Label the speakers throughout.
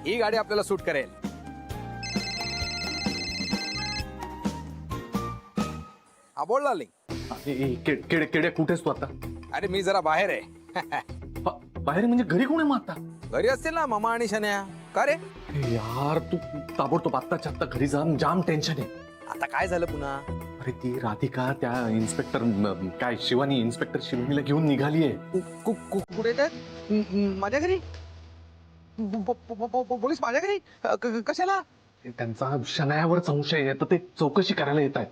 Speaker 1: ही गाडी आपल्याला सूट करेल. हा बोल लालिंग.
Speaker 2: केडे कुठेस तू आता?
Speaker 1: अरे मी जरा बाहेर आहे.
Speaker 2: बाहेर म्हणजे घरी कोण आहे मग आता?
Speaker 1: घरी असतील ना मामा आणि शन्या. का रे
Speaker 2: यार तू ताबडतोब आत्ताच्या आत्ता घरी जा, जाम टेन्शन आहे.
Speaker 1: आता काय झालं पुन्हा?
Speaker 2: अरे ती राधिका त्या इन्स्पेक्टर काय शिवानी इन्स्पेक्टर शिवानीला घेऊन निघालीये.
Speaker 1: कुठे येतात? माझ्या घरी? पोलीस माझ्या घरी कशाला?
Speaker 2: त्यांचा शनायावर संशय आहे तर ते चौकशी करायला येत आहेत.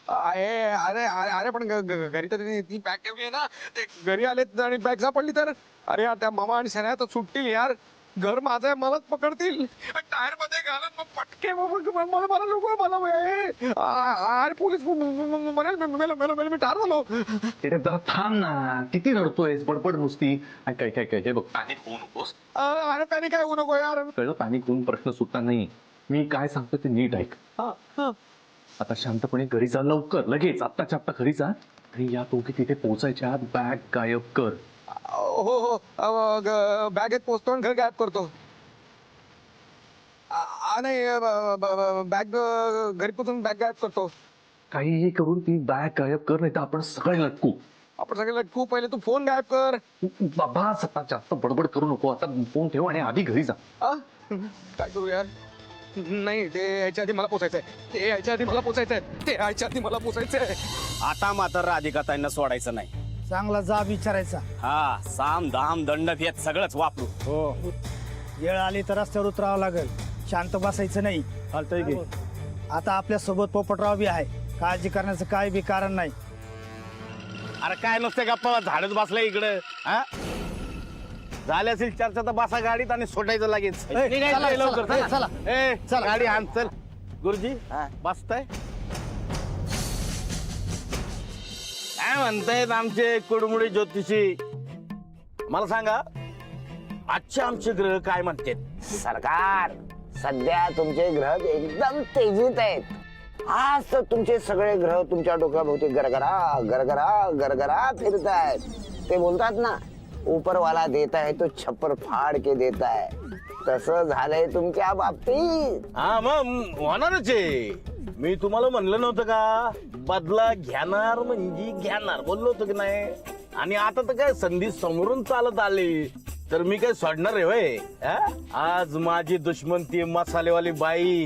Speaker 1: अरे अरे पण घरी तर ती बॅग ठेवली आहे ना. ते घरी आले आणि बॅग सापडली तर अरे यार त्या मामा आणि शन्या तर सुटतील यार. घर माझं आहे, मलाच पकडतील. टायर मध्ये घालून मग पटके मला लोक मला अरे पोलीस मी ठार झालो.
Speaker 2: जरा थांब ना, किती रडतोयस बडबड नुसती. काय काय काय हे बघ, पॅनिक होऊ नकोस.
Speaker 1: अरे त्याने काय होऊ नको यार.
Speaker 2: कळलं, पॅनिक होऊन प्रश्न सुटणार नाही. मी काय सांगतो ते नीट ऐक. आता शांतपणे घरी जा, लवकर लगेच आत्ताच्या आत्ता घरी जा. आणि या दोघी तिथे पोहोचायच्या आत बॅग गायब कर.
Speaker 1: हो बॅगेत पोचतो आणि घर गायब करतो. नाही बॅग घरी पोचून बॅग गायब करतो.
Speaker 2: काहीही करून ती बॅग गायब कर, नाही तर आपण सगळे लटकू.
Speaker 1: आपण सगळे लटकू. पहिले तू फोन गायब कर.
Speaker 2: बाबा सत्ता जास्त बडबड करू नको. आता फोन ठेव आणि आधी घरी जा.
Speaker 1: काय करू यार? नाही ते यायच्या आधी मला पोचायचंय. ते यायच्या आधी मला पोचायचंय.
Speaker 3: आता मात्र राधिकाताईंना सोडायचं नाही.
Speaker 4: चांगला जाब विचारायचा.
Speaker 3: हा, साम दाम दंड भेद सगळंच वापरू.
Speaker 4: हो, वेळ आली तर रस्त्यावर उतरावं लागेल. शांत बसायचं नाही. चालतंय की. आता आपल्या सोबत पोपटराव बी आहे. काळजी करण्याचं काय बी कारण नाही.
Speaker 3: अरे काय नसते गप्पा झाडच बसलाय इकडं. हा, झाले असेल चर्चा तर बसा गाडीत आणि सोडायचं लगेच.
Speaker 4: चला,
Speaker 3: लवकर
Speaker 4: चला, चला.
Speaker 3: चल गाडी आण. चल गुरुजी बसताय. काय म्हणतायत आमचे कुडमुडी ज्योतिषी? मला सांगा, आजचे आमचे ग्रह काय म्हणतात?
Speaker 5: सरकार, सध्या तुमचे ग्रह एकदम तेजीत आहेत. आज तर तुमचे सगळे ग्रह तुमच्या डोक्याभोवती गरगरा गरगरा गरगरा फिरत आहेत. ते बोलतात ना, ऊपर वाला देता है तो छप्पर फाड़ के देता है. तसं झालंय तुमच्या बाबतीत.
Speaker 3: हा मग होणारच आहे. मी तुम्हाला म्हणलं नव्हतं का, बदला घेणार म्हणजे घेणार बोललो होतो की नाही? आणि आता तर काय संधी समोरून चालत आली तर मी काय सोडणार आहे होय? आज माझी दुश्मन ती मसालेवाली बाई,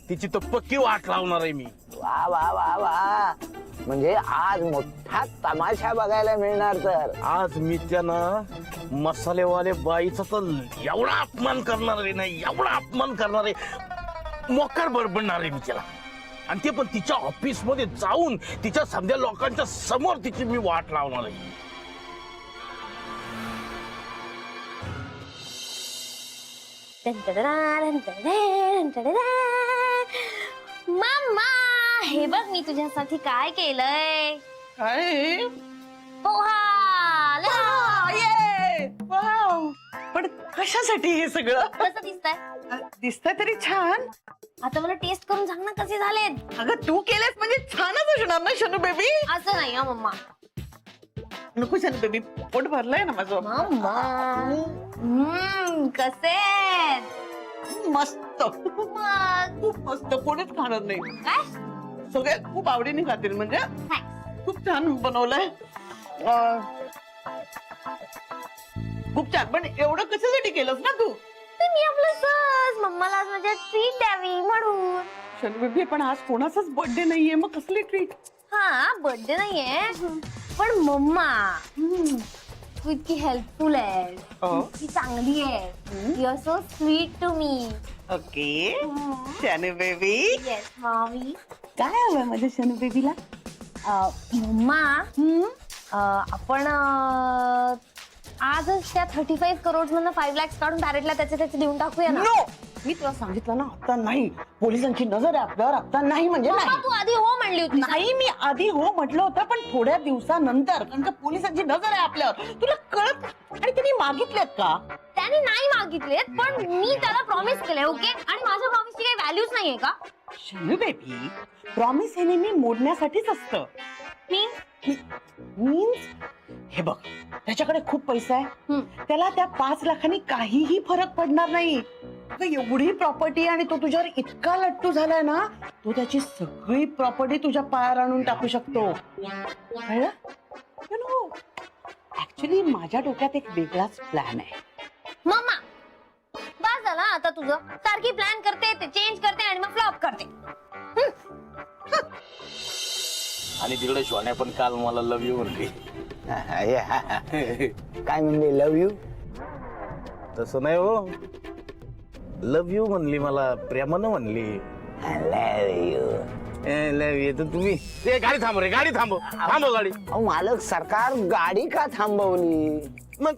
Speaker 3: तिची तर पक्की वाट लावणार आहे मी.
Speaker 5: वा वा वा वा, म्हणजे आज मोठा तमाशा बघायला मिळणार. तर
Speaker 3: आज मी त्यांना मसालेवाले बाईचा तर एवढा अपमान करणार आहे, नाही एवढा अपमान करणार आहे, मोकार बडबडणार आहे मी त्याला. आणि ते पण तिच्या ऑफिस मध्ये जाऊन तिच्या समजा लोकांच्या समोर तिची मी वाट लावणार आहे.
Speaker 6: मम्मा, हे बघ मी तुझ्यासाठी काय केलंय.
Speaker 7: काय?
Speaker 6: पोहा.
Speaker 7: वाव, पण कशासाठी हे सगळं?
Speaker 6: कसं दिसतंय?
Speaker 7: दिसतंय तरी छान.
Speaker 6: आता मला टेस्ट करून सांग ना कसे झालेत.
Speaker 7: अगं तू केलेस म्हणजे छानच असणार ना शनू बेबी.
Speaker 6: असं नाही हा मम्मा.
Speaker 7: नको शनू बेबी, पोट भरलंय ना माझं.
Speaker 6: मम्मा, कसे
Speaker 7: मस्त,
Speaker 6: मग
Speaker 7: खूप मस्त. कोणीच खाणार नाही.
Speaker 6: काय?
Speaker 7: सगळे खूप आवडीने खातील. म्हणजे
Speaker 6: Thanks.
Speaker 7: खूप छान बनवलंय. खूप छान. पण एवढं कशासाठी केलंस ना तू?
Speaker 6: तर मी आपलं सहज मम्माला आज माझ्या ट्रीट द्यावी म्हणून.
Speaker 7: शनू बेबी, पण आज कोणाचाच बर्थडे नाहीये, मग कसली ट्रीट?
Speaker 6: हा, बर्थडे नाहीये, पण मम्मा तू इतकी हेल्पफुल आहे, इतकी चांगली आहे. You are so sweet to me.
Speaker 7: Okay Shanu baby.
Speaker 6: Yes mommy.
Speaker 7: काय हवंय माझ्या शनू बेबीला?
Speaker 6: मम्मा, आपण आजच त्या 35 करोड मधनं 5 lakhs काढून डायरेक्टला त्याचे देऊन टाकूया ना.
Speaker 7: नो, मी तुला सांगितलं ना, आता नाही. पोलिसांची नजर आहे आपल्यावर. आता नाही म्हणजे
Speaker 6: मम्मा,
Speaker 7: नाही.
Speaker 6: तू आधी हो म्हणली होती.
Speaker 7: नाही, मी आधी हो म्हटलं होतं, पण थोड्या दिवसानंतर. कारण का पोलिसांची नजर आहे आपल्यावर. तुला कळत? आणि त्यांनी मागितलेत का?
Speaker 6: त्याने नाही मागितलेत, पण मी त्याला प्रॉमिस केलंय. ओके, आणि माझ्या प्रॉमिसची काही व्हॅल्यूच नाहीये का?
Speaker 7: शनू बेबी, प्रॉमिस हे नेहमी मोडण्यासाठीच असतं. मीन्स हे बघ त्याच्याकडे खूप पैसा आहे
Speaker 6: हम्म.
Speaker 7: त्याला त्या 5 लाखांनी काहीही फरक पडणार नाही. अगं, एवढी प्रॉपर्टी आणि तो तुझ्यावर इतका लट्टू झालाय ना तो त्याची सगळी प्रॉपर्टी तुझ्या पायावर आणून टाकू शकतो. कळलं? You know, ऍक्च्युली माझ्या डोक्यात एक वेगळाच प्लॅन आहे.
Speaker 6: मम्मा बस झाला आता तुझं. सारखी प्लॅन करते ते चेंज करते आणि मग फ्लॉप करते.
Speaker 3: आणि तिकडे शोन्या पण काल मला लव्ह यू म्हणली.
Speaker 5: काय म्हणले लव्ह यू?
Speaker 3: तसं नाही हो, लव्ह यू म्हणली, मला प्रेमानं म्हणली.
Speaker 5: Love you.
Speaker 3: Love you. तर तुम्ही ते गाडी थांबव रे, गाडी थांबव, थांबव गाडी.
Speaker 5: अहो मालक, सरकार गाडी का थांबवली?
Speaker 3: मग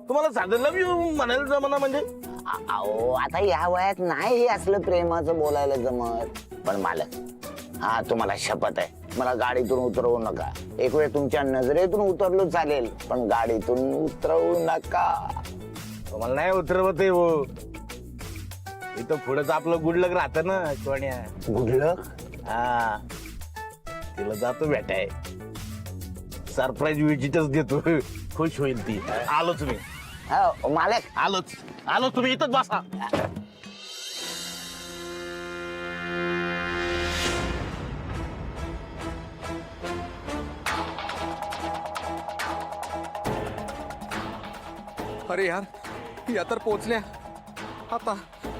Speaker 3: तुम्हाला साधं लव्ह यू म्हणायला जमना म्हणजे?
Speaker 5: अहो आता या वयात नाही हे असलं प्रेमाचं बोलायला जमत. पण मालक, हा तुम्हाला शपथ आहे, मला गाडीतून उतरवू नका. एक वेळ तुमच्या नजरेतून उतरलो चालेल, पण गाडीतून उतरवू नका.
Speaker 3: तुम्हाला नाही उतरवत आहे हो. इथं पुढंच आपलं गुडलक राहतं ना शोन्या.
Speaker 5: गुडलक?
Speaker 3: हा, तिला जातो भेटाय, सरप्राईज विजिटच देतो, खुश होईल ती. आलो तुम्ही,
Speaker 5: हो मालक.
Speaker 3: आलोच आलो, तुम्ही इथंच बसा.
Speaker 1: अरे यार, या तर पोहोचल्या. आता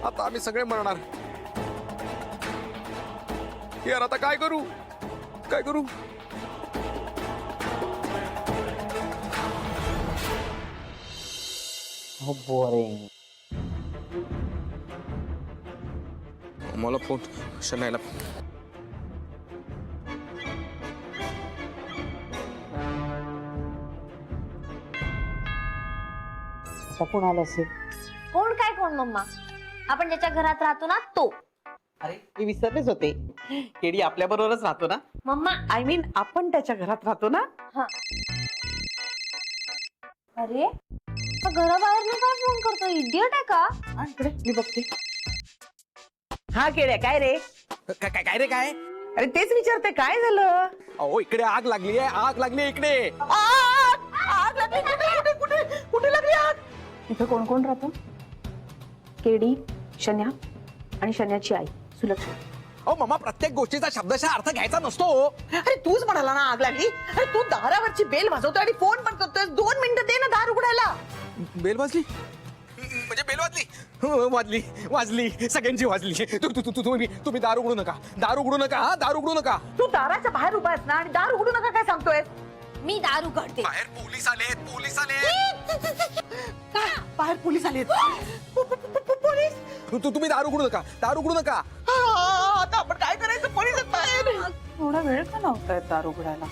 Speaker 1: आता आम्ही सगळे मरणार. यार आता काय करू, काय करू?
Speaker 7: बोरिंग.
Speaker 1: मला फोन शनायला.
Speaker 7: कोण आलं असेल?
Speaker 6: कोण काय कोण मम्मा? आपण ज्याच्या घरात राहतो ना तो.
Speaker 7: अरे मी विसरलेच होते, केडी आपल्या बरोबरच राहतो ना.
Speaker 6: मम्मा
Speaker 7: आय मीन आपण त्याच्या घरात राहतो ना.
Speaker 6: हा. अरे हा घराबाहेर काय फोन करतो? इडियट आहे का?
Speaker 7: हा, इकडे मी बघते. हा केड्या, काय रे?
Speaker 1: काय काय काय रे काय?
Speaker 7: अरे तेच विचारते, काय झालं?
Speaker 1: अहो इकडे आग लागली आहे, आग लागली आहे इकडे.
Speaker 7: आग लागली. कुठे कुठे कुठे लागली आग? इथं कोण कोण राहतं? केडी, शन्या आणि शन्याची आई सुलक्षा.
Speaker 1: अहो मामा, प्रत्येक गोष्टीचा शब्दशः अर्थ घ्यायचा नसतो.
Speaker 7: अरे तूच म्हणाला ना आग लागली. अरे तू दारावरची बेल वाजवतो आणि फोन पण करतोय. 2 मिनिटं दे ना दार उघडायला.
Speaker 1: बेल वाजली म्हणजे बेल वाजली? हो, वाजली वाजली, सगळ्यांची वाजली. तुम्ही दार उघडू नका, दार उघडू नका, हा दार उघडू नका.
Speaker 7: तू दाराच्या बाहेर उभा आहेस ना आणि दार उघडू नका काय सांगतोय?
Speaker 6: मी दारू काढते.
Speaker 1: बाहेर पोलीस आलेत, पोलीस आलेत.
Speaker 7: काय? बाहेर पोलीस आलेत. पोलीस?
Speaker 1: तुम्ही दार उघडू नका, दार उघडू नका.
Speaker 7: आता आपण काय करायचं? पोलीस आहेत बाहेर. थोडा वेळ का नव्हता दार उघडायला?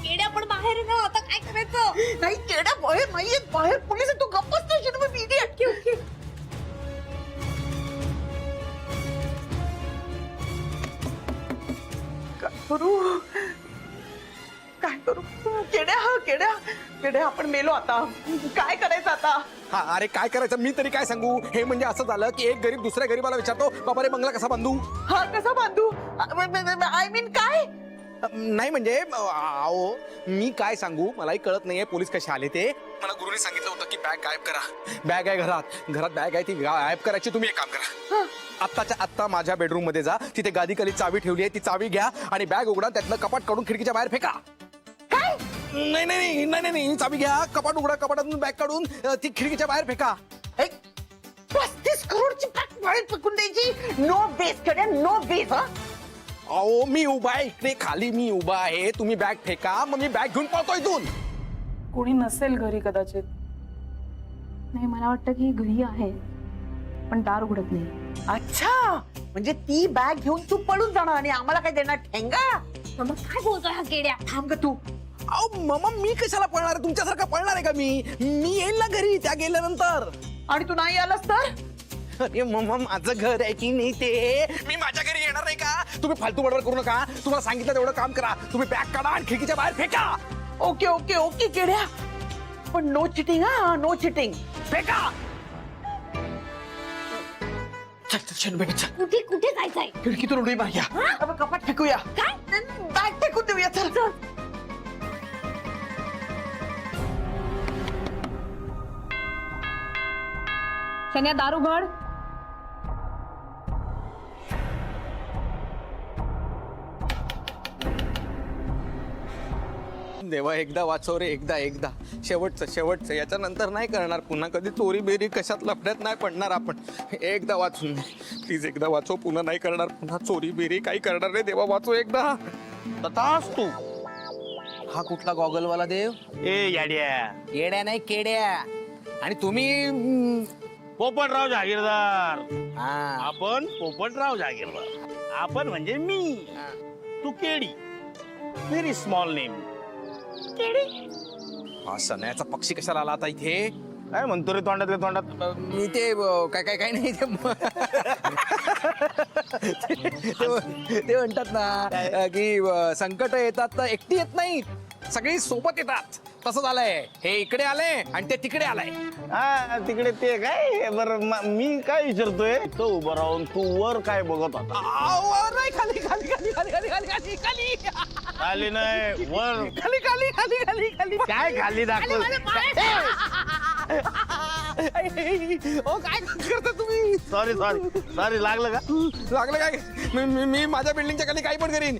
Speaker 6: केड्या पण बाहेर आहे ना, आता काय करायचं?
Speaker 7: नाही केड्या बाहेर नाहीये, बाहेर पोलीस आहेत. तू गप्पच नाही तुम्ही इडियट. ओके काय करू? काय करू? केड्या आपण मेलो आता. काय करायचं आता?
Speaker 1: हा, अरे काय करायचं मी तरी काय सांगू. हे म्हणजे असं झालं की एक गरीब दुसऱ्या गरीबाला विचारतो, बाबा रे बंगला कसा बांधू?
Speaker 7: हा कसा बांधू? आय मीन काय?
Speaker 1: नाही म्हणजे अहो मी काय सांगू, मलाही कळत नाहीये पोलीस कसे आले ते. मला गुरुने सांगितलं होतं की बॅग गायब करा. बॅग आहे घरात, घरात बॅग आहे, ती गायब करायची. तुम्ही एक काम करा, आत्ताच्या आत्ता माझ्या बेडरूम मध्ये जा. तिथे गादीखाली चावी ठेवली आहे, ती चावी घ्या आणि बॅग उघडा, त्यातलं कपाट काढून खिडकीच्या बाहेर फेका.
Speaker 7: काय?
Speaker 1: नाही नाही नाही नाही, चावी घ्या, कपाट उघडा, कपाटातून बॅग काढून ती खिडकीच्या बाहेर फेका.
Speaker 7: 35 करोडची बॅग बाहेर फेकून द्यायची? नो बेस केड्या, नो बेस. हा
Speaker 1: अहो मी उभा आहे इकडे खाली, मी उभा आहे, तुम्ही बॅग फेका, मग मी बॅग घेऊन पळतो इथून.
Speaker 8: कोणी नसेल घरी कदाचित. नाही, मला वाटतं की घरी आहे पण दार उघडत नाही.
Speaker 7: अच्छा, म्हणजे ती बॅग घेऊन तू पळून जाणार आणि आम्हाला काय देणार? ठेंगा?
Speaker 6: मग काय बोलतोय हा केड्या?
Speaker 7: थांब ग तू.
Speaker 1: अहो मामा, मी कशाला पळणार आहे? तुमच्यासारखा पळणार आहे का मी? मी येईल ना घरी त्या गेल्यानंतर.
Speaker 7: आणि तू नाही आलास तर?
Speaker 1: अरे मामा, माझं घर आहे की नाही ते, मी माझ्या घरी येणार नाही का? तुम्ही फालतू बडबड करू नका. तुम्हाला सांगितलं तेवढं काम करा. तुम्ही बॅग काढा आणि खिडकीच्या बाहेर फेका.
Speaker 7: ओके ओके ओके केड्या, पण नो चिटिंग. हा, नो चिटिंग.
Speaker 1: फेका.
Speaker 7: चल चल शनबेटी चल.
Speaker 6: कुठे कुठे जायचंय?
Speaker 7: खिडकीतून उडी मारूया. कपाट फेकूया.
Speaker 6: काय?
Speaker 7: बॅग फेकून देऊया. चल चल.
Speaker 8: शन्या दार उघड.
Speaker 1: देवा एकदा वाचव रे, एकदा एकदा शेवटचं याच्यानंतर नाही करणार पुन्हा कधी चोरी बेरी कशात लफड्यात नाही पडणार आपण. एकदा वाचून प्लीज एकदा वाचव, पुन्हा नाही करणार पुन्हा चोरी बेरी काही करणार रे देवा, वाचव एकदा.
Speaker 3: तथाच तू.
Speaker 1: हा कुठला गॉगलवाला देव?
Speaker 3: ए याड्या,
Speaker 1: येड्या नाही केड्या. आणि तुम्ही
Speaker 3: पोपटराव जहागीरदार.
Speaker 1: हा
Speaker 3: आपण पोपटराव जहागीरदार. आपण म्हणजे मी. तू केडी. Very small name.
Speaker 1: हा सण्याचा पक्षी कशाला आला आता इथे?
Speaker 3: काय म्हणतो रे तोंडातल्या तोंडात?
Speaker 1: मी ते काय नाही ते म्हणतात ना की संकट येतात तर एकटी येत नाही, सगळी सोबत येतात. तसं झालंय, हे इकडे आले आणि ते तिकडे आलाय.
Speaker 3: हा तिकडे ते काय बरं मी काय विचारतोय, तो उभं राहून तू वर काय बघत होता?
Speaker 1: नाही, खाली खाली खाली खाली खाली खाली खाली खाली
Speaker 3: खाली नाही वर.
Speaker 1: खाली खाली खाली खाली खाली
Speaker 3: काय खाली दाखव?
Speaker 1: काय करता तुम्ही?
Speaker 3: Sorry sorry sorry. लागलं का?
Speaker 1: लागलं काय? मी माझ्या बिल्डिंगच्या खाली काही पण करीन.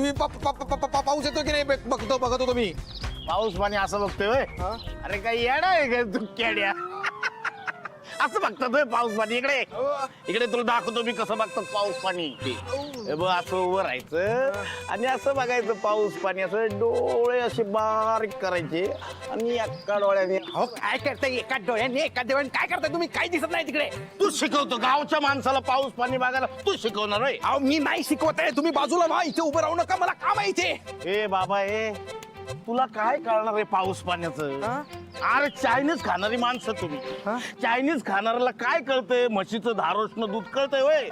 Speaker 1: मी पाऊस येतो की नाही बघतो मी.
Speaker 3: पाऊस पाणी असं बघतोय होय? अरे काही येडा आहे काय तू केड्या? असं बघतात होय पाऊस पाणी? इकडे इकडे तुला दाखवतो मी कसं बघतात पाऊस पाणी. हे बघ, असं उभं राहायचं आणि असं बघायचं पाऊस पाणी. असं डोळे असे बारीक करायचे आणि एका डोळ्याने.
Speaker 1: हो काय करताय एका डोळ्याने एका डोळ्याने? काय करताय तुम्ही? काही दिसत नाही तिकडे.
Speaker 3: तू शिकवतो गावच्या माणसाला पाऊस पाणी बघायला? तू शिकवणार होय?
Speaker 1: अहो मी नाही शिकवत आहे, तुम्ही बाजूला व्हा, इथे उभं राहू नका, मला काम आहे इथे.
Speaker 3: ए बाबा ए, तुला काय कळणार आहे पाऊस पाण्याचं? अरे चायनीज खाणारी माणसं तुम्ही. चायनीज खाणाऱ्याला काय कळतंय? म्हशीचं धारोष्ण दूध कळतंय होय?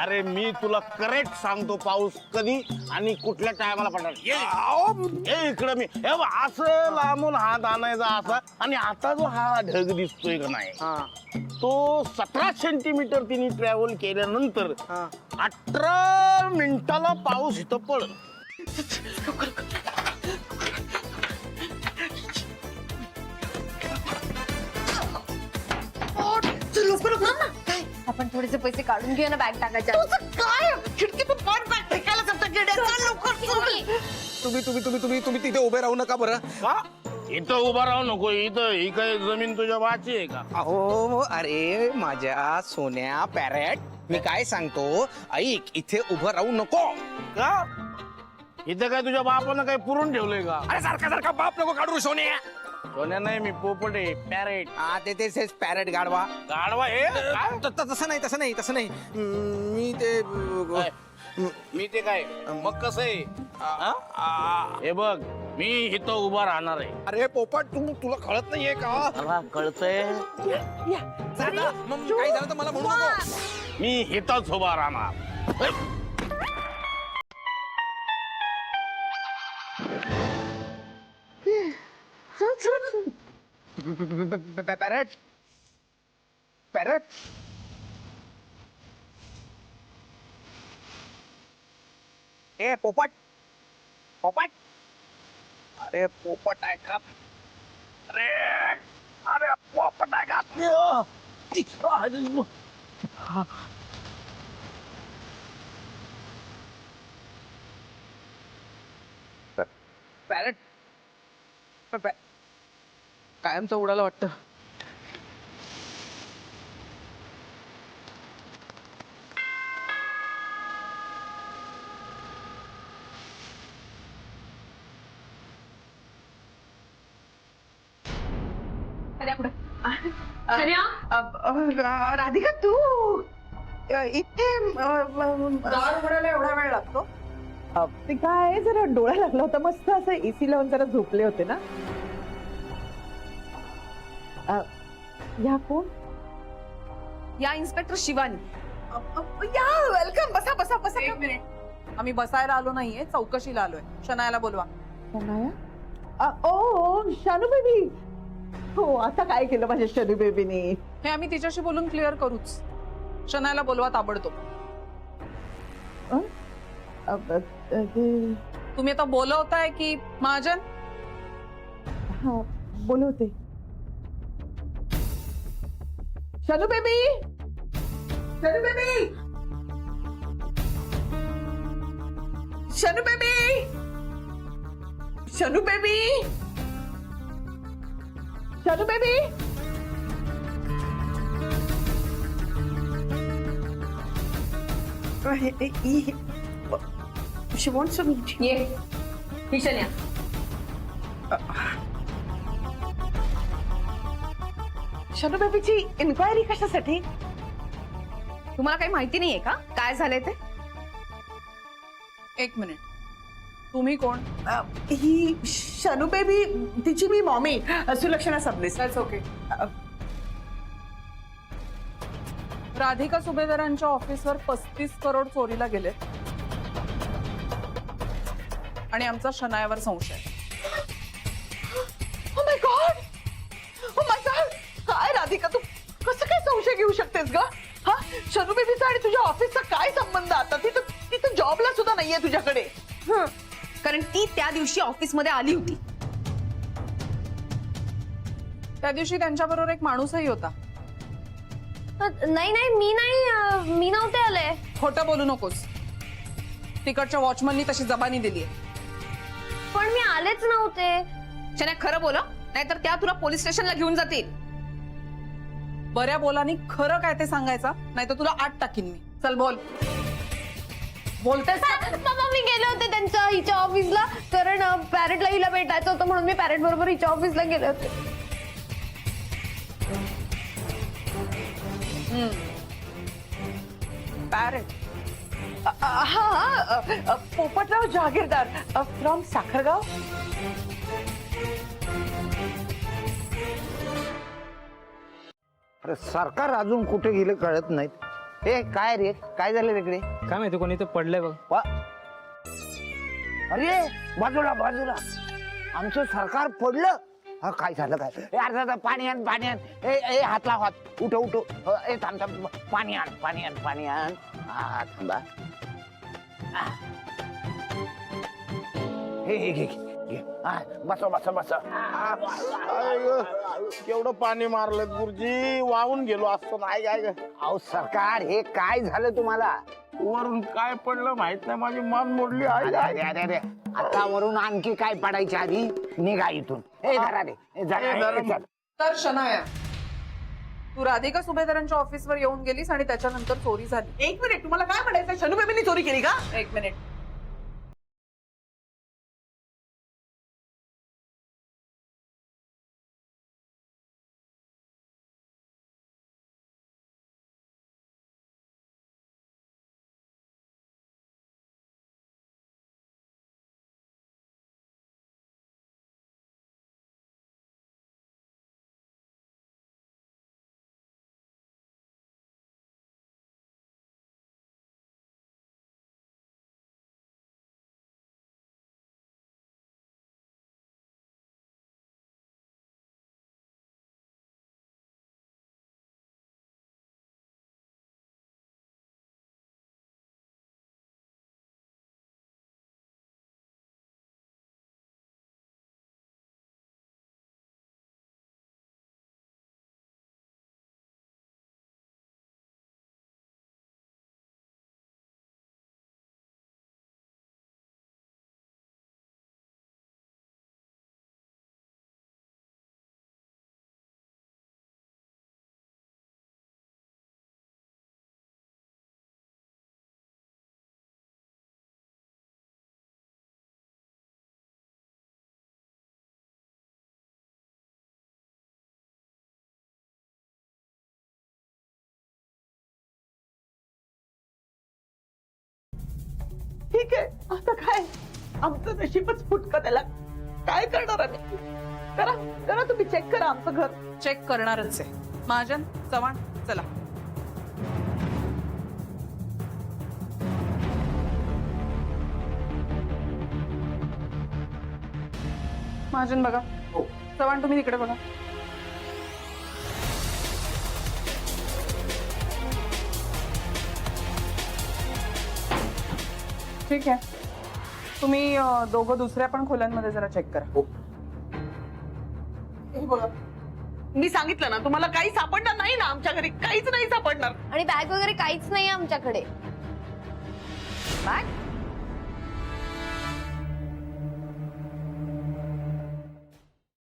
Speaker 3: अरे मी तुला करेक्ट सांगतो पाऊस कधी आणि कुठल्या टायमाला पडणार. ये इकडं मी हे बघ, असं लांबून हात आणायचा असा. आणि आता जो हा ढग दिसतोय का नाही, तो 17 सेंटीमीटर तिने ट्रॅव्हल केल्यानंतर 18 मिनिटाला पाऊस इथं पडल.
Speaker 6: आपण थोडेसे पैसे काढून घेऊ ना बॅग टाकायच्या.
Speaker 7: काय खिडकीतून कोण बॅग फेकायला जमतं गेड्या? चल लवकर चल.
Speaker 1: तुम्ही तिथे उभे राहू नका बरं.
Speaker 3: का इथं उभा राहू नको? इथं ही काय जमीन तुझ्या वाची आहे का?
Speaker 1: अहो अरे माझ्या सोन्या पॅरेट, मी काय सांगतो ऐक, इथे उभं राहू नको.
Speaker 3: का इथं काय तुझ्या बापानं काय पुरून ठेवलंय का?
Speaker 1: अरे सारखा बाप नको काढू सोन्या.
Speaker 3: सोन्या नाही, मी पोपट आहे, पॅरेट.
Speaker 1: हा ते पॅरेट गाडवा.
Speaker 3: गाढवा हे काय?
Speaker 1: तसं नाही मी ते
Speaker 3: मी ते काय मग कसं आहे? हे बघ, मी इथं उभा राहणार आहे.
Speaker 1: अरे पोपट तुला कळत नाहीये का?
Speaker 3: मला कळतंय.
Speaker 1: मग काही झालं तर मला म्हणू नको.
Speaker 3: मी इथंच उभा राहणार.
Speaker 1: पॅरेट पॅरेट ए पोपट पोपट. अरे पोपट आहे का? अरे अरे पोपट आहे का? पॅरेट कायमचं उडालं वाटतं.
Speaker 7: राधिका तू इथे उघडायला एवढा वेळ लागतो?
Speaker 9: ते काय जरा डोळा लागला होता, मस्त असं एसी लावून जरा झोपले होते ना. या कोण?
Speaker 8: या इन्स्पेक्टर शिवानी.
Speaker 7: या वेलकम. बसा बसा बसा.
Speaker 8: एक मिनिट, आम्ही बसायला आलो नाहीये, चौकशीला आलोय. शनायाला बोलवा.
Speaker 9: शनाया? ओ शानू बेबी. हो, आता काय केलं माझ्या शनू बेबीने?
Speaker 8: हे आम्ही तिच्याशी बोलून क्लिअर करूच. शनायाला बोलवा ताबडतोब. तुम्ही आता बोलवताय की महाजन?
Speaker 9: हा बोलवते. Shanu baby, Shanu baby, Shanu baby, Shanu baby, Shanu baby.
Speaker 7: She wants to meet you.
Speaker 6: ये ईशान्या.
Speaker 7: शनू बेबीची इन्क्वायरी कशासाठी?
Speaker 6: तुम्हाला काही माहिती नाहीये का काय झालंय ते?
Speaker 8: एक मिनिट, तुम्ही कोण?
Speaker 7: ही शनू बेबी, तिची मी mommy Sulakshana Sabnis.
Speaker 8: That's okay. Radhika सुभेदारांच्या ऑफिसवर 35 करोड चोरीला गेले आणि आमचा शनायावर संशय.
Speaker 7: Oh my God! Oh my God! काय राधिका, तू कसं काय संशय घेऊ शकतेस ग? हा, शनू बेबीचा आणि तुझ्या ऑफिसचा काय संबंध आता? तिथं जॉबला सुद्धा नाहीये तुझ्याकडे.
Speaker 6: कारण ती त्या दिवशी ऑफिस मध्ये आली होती.
Speaker 8: त्या दिवशी त्यांच्याबरोबर एक माणूसही होता.
Speaker 6: नाही मी नव्हते आले.
Speaker 8: खोटं बोलू नकोस. तिकडच्या वॉचमननी तशी जबानी दिली.
Speaker 6: पण मी आलेच नव्हते. शन्या खरं बोला, नाहीतर त्या तुला पोलीस स्टेशनला घेऊन जातील.
Speaker 8: बऱ्या बोलानी खरं काय ते सांगायचं, नाहीतर तुला आत टाकीन मी. चल बोल. बोलतेस का?
Speaker 6: बाबा मी गेले होते त्यांच्या हिच्या ऑफिसला, कारण पॅरेटला हिला भेटायचं होतं म्हणून मी पॅरेट बरोबर हिच्या ऑफिसला गेले होते.
Speaker 8: पॅरेट?
Speaker 7: हा, पोपटराव जहागीरदार फ्रॉम साखरगाव.
Speaker 5: अरे सरकार अजून कुठे गेलं कळत नाहीत. हे काय रे, काय झालं तिकडे?
Speaker 10: काय माहिती कोणी ते पडलंय बघ.
Speaker 5: अरे बाजूला बाजूला, आमचं सरकार पडलं. हा काय झालं काय? अर्धा पाणी आण, पाणी आण. ए हात लाव, हात उठ उठ. ए थांब थांब, पाणी आण, पाणी आण, पाणी आण. हा थांबा. हे घे घे. बसा बसा बसा.
Speaker 3: केवढं पाणी मारलं गुरुजी, वाहून गेलो असतो. नाही काय
Speaker 5: अहो सरकार, हे काय झालं तुम्हाला?
Speaker 3: वरून काय पडलं माहित नाही, माझी मान मोडली.
Speaker 5: अरे अरे अरे अरे, आता वरून आणखी काय पडायच्या आधी निघा इथून. हे धरा रे, हे धरा.
Speaker 8: तर शनाया, तू राधिका सुभेदारांच्या ऑफिसवर येऊन गेलीस आणि त्याच्यानंतर चोरी झाली.
Speaker 7: एक मिनिट, तुम्हाला काय म्हणायचं? शनू बेबीने चोरी केली का?
Speaker 8: एक मिनिट.
Speaker 7: ठीक आहे, आता काय? आमचं नशीबच फुटकं. त्याला काय करणार आम्ही? करा करा, तुम्ही चेक करा आमचं घर.
Speaker 8: चेक करणारच आहे. महाजन, चव्हाण, चला. महाजन बघा. चव्हाण तुम्ही तिकडे बघा. ठीक आहे, तुम्ही दोघं दुसऱ्या पण खोल्यांमध्ये जरा चेक करा. हे बघा,
Speaker 7: मी सांगितलं ना तुम्हाला काही सापडणार नाही ना आमच्या घरी काहीच नाही सापडणार.
Speaker 6: आणि बॅग वगैरे काहीच नाही आमच्याकडे.
Speaker 7: बॅग